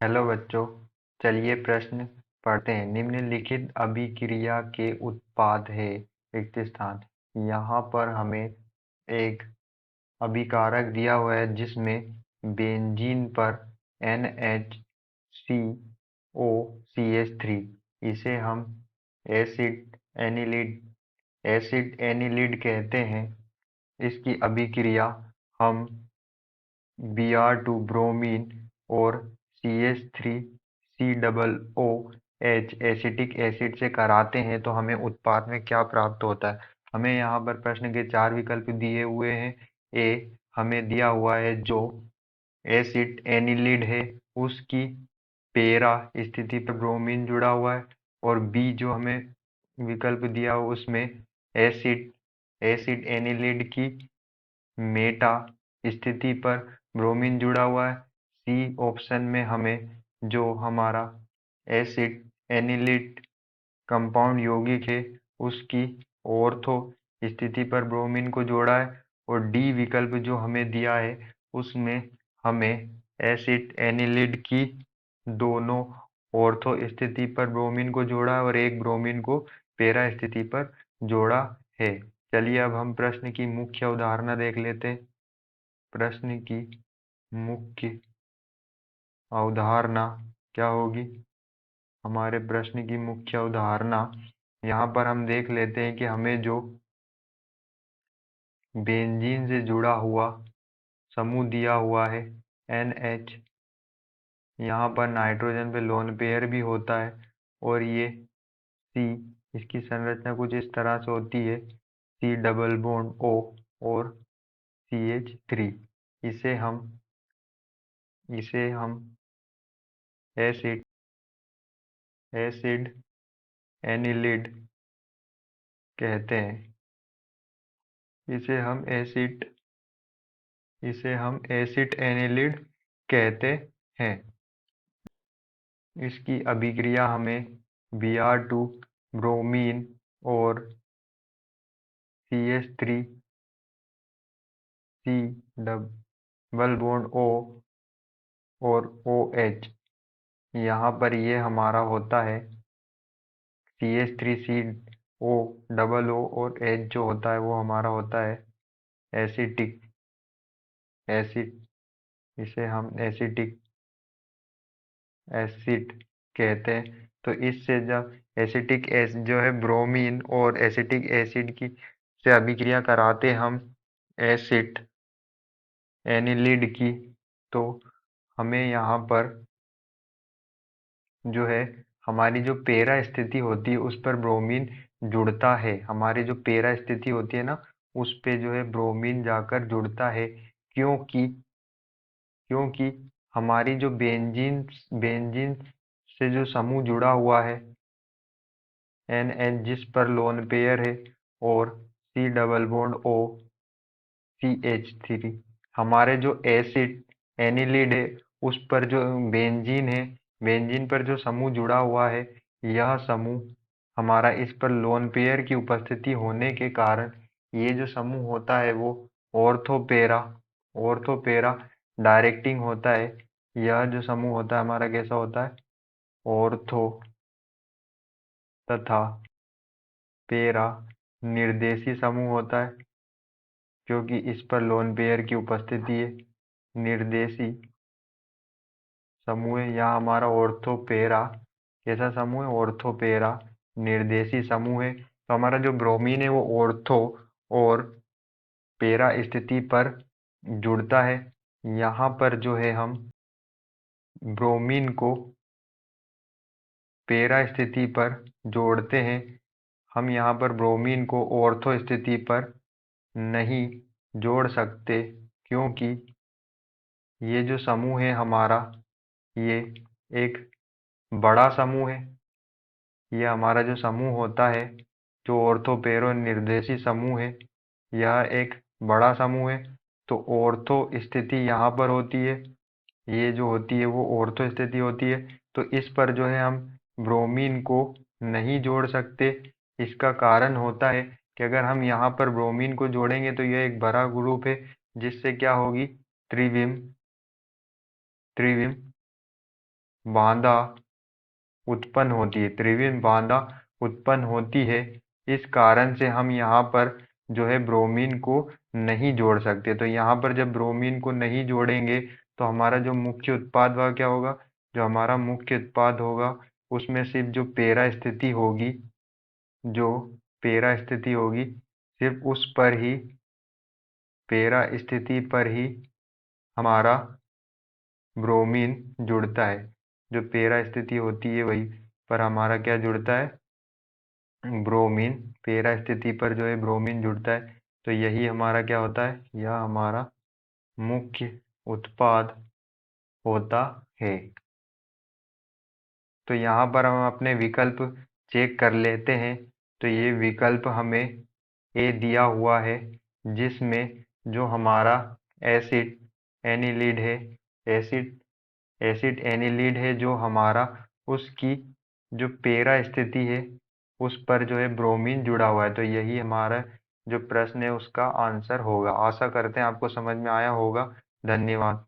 Hello बच्चों, चलिए प्रश्न पढ़ते हैं। निम्नलिखित अभिक्रिया के उत्पाद है रिक्त स्थान। यहाँ पर हमें एक अभिकारक दिया हुआ है जिसमें बेंजीन पर NHCOCH3, इसे हम एसिड एनिलिड कहते हैं। इसकी अभिक्रिया हम Br2 ब्रोमीन और CH3COOH एसिटिक एसिड से कराते हैं तो हमें उत्पाद में क्या प्राप्त होता है। हमें यहाँ पर प्रश्न के 4 विकल्प दिए हुए हैं। ए हमें दिया हुआ है जो एसिड एनिलिड है उसकी पेरा स्थिति पर ब्रोमीन जुड़ा हुआ है, और बी जो हमें विकल्प दिया हुआ उसमें एसिड एसिड एनिलिड की मेटा स्थिति पर ब्रोमीन जुड़ा हुआ है। सी ऑप्शन में हमें जो हमारा एसिड एनिलिड कंपाउंड यौगिक है उसकी ऑर्थो स्थिति पर ब्रोमीन को जोड़ा है, और डी विकल्प जो हमें दिया है उसमें हमें एसिड एनिलिड की दोनों ऑर्थो स्थिति पर ब्रोमीन को जोड़ा है और एक ब्रोमीन को पेरा स्थिति पर जोड़ा है। चलिए अब हम प्रश्न की मुख्य अवधारणा देख लेते हैं। प्रश्न की मुख्य अवधारणा क्या होगी? हमारे प्रश्न की मुख्य अवधारणा यहाँ पर हम देख लेते हैं कि हमें जो बेंजीन से जुड़ा हुआ समूह दिया हुआ है NH, यहाँ पर नाइट्रोजन पे लोन पेयर भी होता है, और ये C, इसकी संरचना कुछ इस तरह से होती है C डबल बॉन्ड O और CH3। इसे हम एसिड एसिड एनिलिड कहते हैं। इसे हम एसिड एनिलिड कहते हैं। इसकी अभिक्रिया हमें Br2 ब्रोमीन और CH3 C double bond O और OH, यहाँ पर ये हमारा होता है CH3CO डबल O और H जो होता है वो हमारा होता है एसिटिक एसिड। इसे हम एसिटिक एसिड कहते हैं। तो इससे जब एसिटिक एसिड जो है ब्रोमीन और एसिटिक एसिड की से अभिक्रिया कराते हम एसिड एनिलिड की, तो हमें यहाँ पर जो है हमारी जो पेरा स्थिति होती है उस पर ब्रोमीन जुड़ता है। हमारी जो पेरा स्थिति होती है ना, उस पे जो है ब्रोमीन जाकर जुड़ता है, क्योंकि क्योंकि हमारी जो बेंजीन बेंजीन से जो समूह जुड़ा हुआ है NH, जिस पर लोन पेयर है, और C double bond O CH3, हमारे जो एसिड एनिलिड है उस पर जो बेंजीन है, बेंजीन पर जो समूह जुड़ा हुआ है, यह समूह हमारा इस पर लोन पेयर की उपस्थिति होने के कारण ये जो समूह होता है वो ऑर्थोपेरा ऑर्थोपेरा डायरेक्टिंग होता है। यह जो समूह होता है हमारा कैसा होता है? ऑर्थो तथा पेरा निर्देशी समूह होता है, क्योंकि इस पर लोन पेयर की उपस्थिति है। निर्देशी समूह है यहाँ हमारा ऑर्थोपेरा। कैसा समूह है? ऑर्थोपेरा निर्देशी समूह है। तो हमारा जो ब्रोमीन है वो ऑर्थो और पेरा स्थिति पर जुड़ता है। यहाँ पर जो है हम ब्रोमीन को पेरा स्थिति पर जोड़ते हैं। हम यहाँ पर ब्रोमीन को ऑर्थो स्थिति पर नहीं जोड़ सकते, क्योंकि ये जो समूह है हमारा, ये एक बड़ा समूह है। ये हमारा जो समूह होता है, जो ऑर्थोपेरो निर्देशी समूह है, यह एक बड़ा समूह है। तो ऑर्थो स्थिति यहाँ पर होती है, ये जो होती है वो ऑर्थो स्थिति होती है। तो इस पर जो है हम ब्रोमीन को नहीं जोड़ सकते। इसका कारण होता है कि अगर हम यहाँ पर ब्रोमीन को जोड़ेंगे तो यह एक बड़ा ग्रुप है, जिससे क्या होगी? त्रिविम त्रिविम बाधा उत्पन्न होती है, त्रिविम बाधा उत्पन्न होती है। इस कारण से हम यहाँ पर जो है ब्रोमीन को नहीं जोड़ सकते। तो यहाँ पर जब ब्रोमीन को नहीं जोड़ेंगे तो हमारा जो मुख्य उत्पाद वह क्या होगा, जो हमारा मुख्य उत्पाद होगा उसमें सिर्फ जो पेरा स्थिति होगी, जो पेरा स्थिति होगी, सिर्फ उस पर ही, पेरा स्थिति पर ही हमारा ब्रोमीन जुड़ता है। जो पेरा स्थिति होती है वही पर हमारा क्या जुड़ता है, ब्रोमीन। पेरा स्थिति पर जो है ब्रोमीन जुड़ता है। तो यही हमारा क्या होता है, यह हमारा मुख्य उत्पाद होता है। तो यहाँ पर हम अपने विकल्प चेक कर लेते हैं। तो ये विकल्प हमें ए दिया हुआ है, जिसमें जो हमारा एसिड एनिलीड है, एसिड एसिड एनिलीड है जो हमारा, उसकी जो पेरा स्थिति है उस पर जो है ब्रोमीन जुड़ा हुआ है। तो यही हमारा जो प्रश्न है उसका आंसर होगा। आशा करते हैं आपको समझ में आया होगा। धन्यवाद।